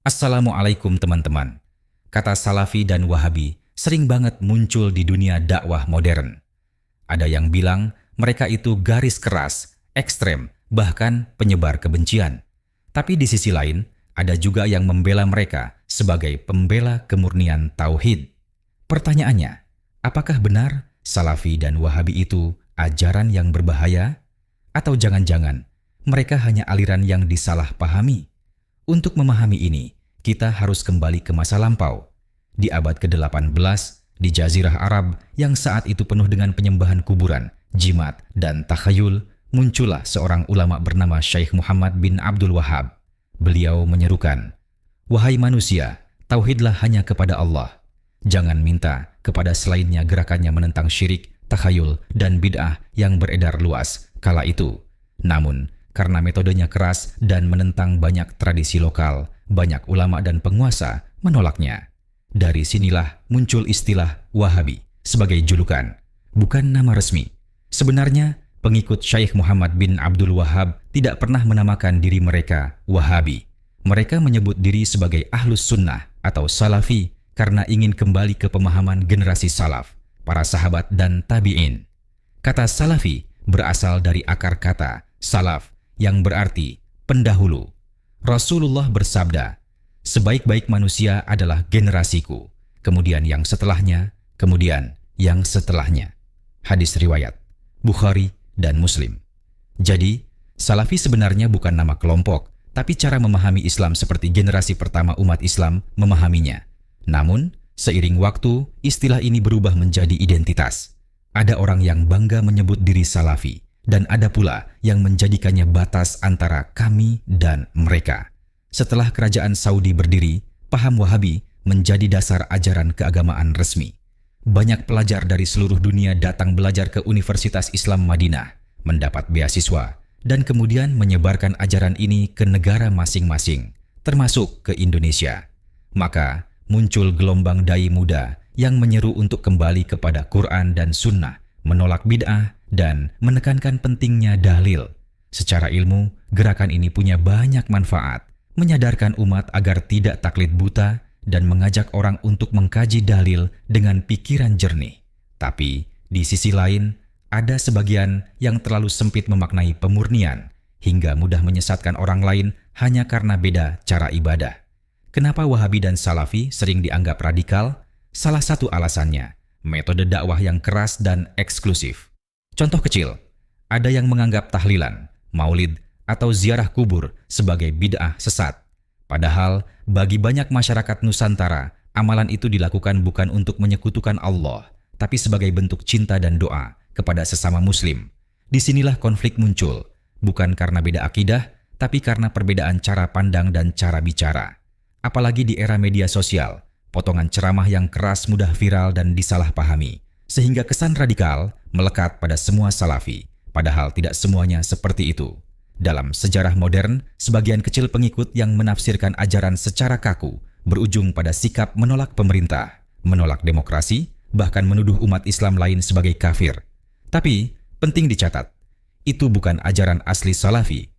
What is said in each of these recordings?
Assalamualaikum teman-teman. Kata Salafi dan Wahabi sering banget muncul di dunia dakwah modern. Ada yang bilang mereka itu garis keras, ekstrem, bahkan penyebar kebencian. Tapi di sisi lain, ada juga yang membela mereka sebagai pembela kemurnian tauhid. Pertanyaannya, apakah benar Salafi dan Wahabi itu ajaran yang berbahaya? Atau jangan-jangan mereka hanya aliran yang disalahpahami? Untuk memahami ini, kita harus kembali ke masa lampau. Di abad ke-18, di Jazirah Arab yang saat itu penuh dengan penyembahan kuburan, jimat, dan takhayul, muncullah seorang ulama bernama Syekh Muhammad bin Abdul Wahhab. Beliau menyerukan, "Wahai manusia, tauhidlah hanya kepada Allah. Jangan minta kepada selainnya." Gerakannya menentang syirik, takhayul, dan bid'ah yang beredar luas kala itu. Namun, karena metodenya keras dan menentang banyak tradisi lokal, banyak ulama dan penguasa menolaknya. Dari sinilah muncul istilah Wahabi sebagai julukan, bukan nama resmi. Sebenarnya, pengikut Syekh Muhammad bin Abdul Wahhab tidak pernah menamakan diri mereka Wahabi. Mereka menyebut diri sebagai Ahlus Sunnah atau Salafi karena ingin kembali ke pemahaman generasi salaf, para sahabat dan tabi'in. Kata Salafi berasal dari akar kata salaf yang berarti pendahulu. Rasulullah bersabda, "Sebaik-baik manusia adalah generasiku, kemudian yang setelahnya, kemudian yang setelahnya." Hadis riwayat Bukhari dan Muslim. Jadi, Salafi sebenarnya bukan nama kelompok, tapi cara memahami Islam seperti generasi pertama umat Islam memahaminya. Namun, seiring waktu, istilah ini berubah menjadi identitas. Ada orang yang bangga menyebut diri Salafi, dan ada pula yang menjadikannya batas antara kami dan mereka. Setelah kerajaan Saudi berdiri, paham Wahabi menjadi dasar ajaran keagamaan resmi. Banyak pelajar dari seluruh dunia datang belajar ke Universitas Islam Madinah, mendapat beasiswa, dan kemudian menyebarkan ajaran ini ke negara masing-masing, termasuk ke Indonesia. Maka muncul gelombang dai muda yang menyeru untuk kembali kepada Quran dan Sunnah, menolak bid'ah, dan menekankan pentingnya dalil. Secara ilmu, gerakan ini punya banyak manfaat, menyadarkan umat agar tidak taklid buta dan mengajak orang untuk mengkaji dalil dengan pikiran jernih. Tapi, di sisi lain, ada sebagian yang terlalu sempit memaknai pemurnian, hingga mudah menyesatkan orang lain hanya karena beda cara ibadah. Kenapa Wahabi dan Salafi sering dianggap radikal? Salah satu alasannya, metode dakwah yang keras dan eksklusif. Contoh kecil, ada yang menganggap tahlilan, maulid, atau ziarah kubur sebagai bid'ah sesat. Padahal, bagi banyak masyarakat Nusantara, amalan itu dilakukan bukan untuk menyekutukan Allah, tapi sebagai bentuk cinta dan doa kepada sesama muslim. Disinilah konflik muncul, bukan karena beda akidah, tapi karena perbedaan cara pandang dan cara bicara. Apalagi di era media sosial, potongan ceramah yang keras mudah viral dan disalahpahami, sehingga kesan radikal melekat pada semua Salafi, padahal tidak semuanya seperti itu. Dalam sejarah modern, sebagian kecil pengikut yang menafsirkan ajaran secara kaku berujung pada sikap menolak pemerintah, menolak demokrasi, bahkan menuduh umat Islam lain sebagai kafir. Tapi, penting dicatat, itu bukan ajaran asli Salafi.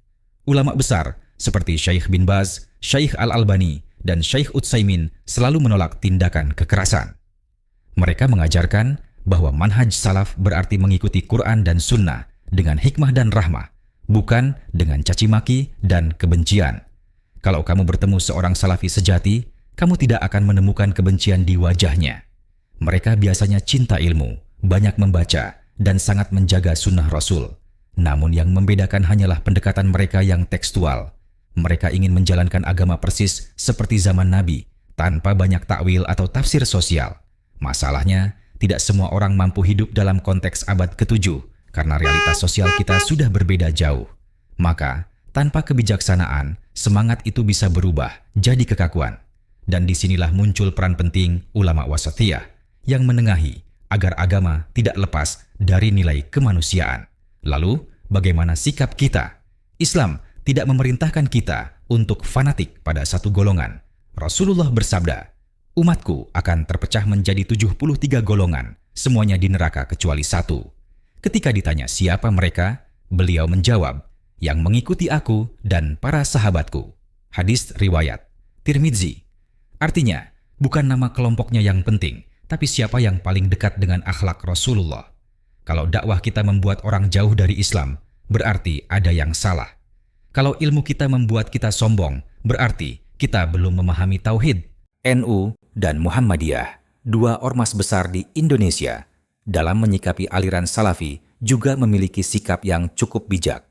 Ulama besar seperti Syekh bin Baz, Syekh Al-Albani, dan Syekh Utsaimin selalu menolak tindakan kekerasan. Mereka mengajarkan bahwa manhaj salaf berarti mengikuti Quran dan Sunnah dengan hikmah dan rahmah, bukan dengan caci maki dan kebencian. Kalau kamu bertemu seorang Salafi sejati, kamu tidak akan menemukan kebencian di wajahnya. Mereka biasanya cinta ilmu, banyak membaca, dan sangat menjaga sunnah Rasul. Namun yang membedakan hanyalah pendekatan mereka yang tekstual. Mereka ingin menjalankan agama persis seperti zaman Nabi, tanpa banyak takwil atau tafsir sosial. Masalahnya, tidak semua orang mampu hidup dalam konteks abad ke-7 karena realitas sosial kita sudah berbeda jauh. Maka, tanpa kebijaksanaan, semangat itu bisa berubah jadi kekakuan. Dan disinilah muncul peran penting ulama wasatiyah yang menengahi agar agama tidak lepas dari nilai kemanusiaan. Lalu, bagaimana sikap kita? Islam tidak memerintahkan kita untuk fanatik pada satu golongan. Rasulullah bersabda, "Umatku akan terpecah menjadi 73 golongan, semuanya di neraka kecuali satu." Ketika ditanya siapa mereka, beliau menjawab, "Yang mengikuti aku dan para sahabatku." Hadis riwayat Tirmidzi. Artinya, bukan nama kelompoknya yang penting, tapi siapa yang paling dekat dengan akhlak Rasulullah. Kalau dakwah kita membuat orang jauh dari Islam, berarti ada yang salah. Kalau ilmu kita membuat kita sombong, berarti kita belum memahami tauhid. NU dan Muhammadiyah, dua ormas besar di Indonesia, dalam menyikapi aliran Salafi juga memiliki sikap yang cukup bijak.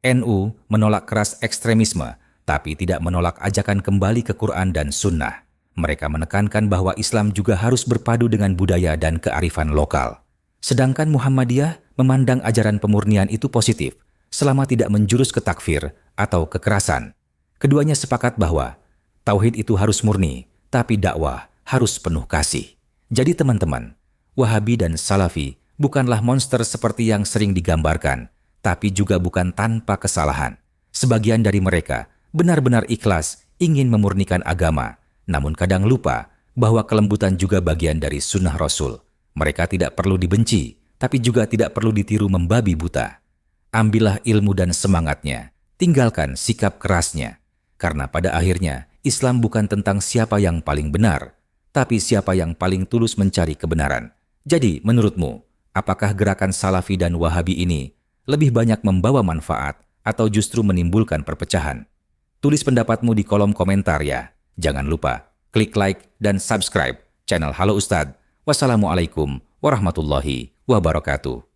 NU menolak keras ekstremisme, tapi tidak menolak ajakan kembali ke Quran dan Sunnah. Mereka menekankan bahwa Islam juga harus berpadu dengan budaya dan kearifan lokal. Sedangkan Muhammadiyah memandang ajaran pemurnian itu positif, selama tidak menjurus ke takfir atau kekerasan. Keduanya sepakat bahwa tauhid itu harus murni, tapi dakwah harus penuh kasih. Jadi teman-teman, Wahabi dan Salafi bukanlah monster seperti yang sering digambarkan, tapi juga bukan tanpa kesalahan. Sebagian dari mereka benar-benar ikhlas ingin memurnikan agama, namun kadang lupa bahwa kelembutan juga bagian dari sunnah Rasul. Mereka tidak perlu dibenci, tapi juga tidak perlu ditiru membabi buta. Ambillah ilmu dan semangatnya, tinggalkan sikap kerasnya. Karena pada akhirnya, Islam bukan tentang siapa yang paling benar, tapi siapa yang paling tulus mencari kebenaran. Jadi, menurutmu, apakah gerakan Salafi dan Wahabi ini lebih banyak membawa manfaat atau justru menimbulkan perpecahan? Tulis pendapatmu di kolom komentar ya. Jangan lupa, klik like dan subscribe channel Halo Ustadz. Wassalamualaikum warahmatullahi wabarakatuh.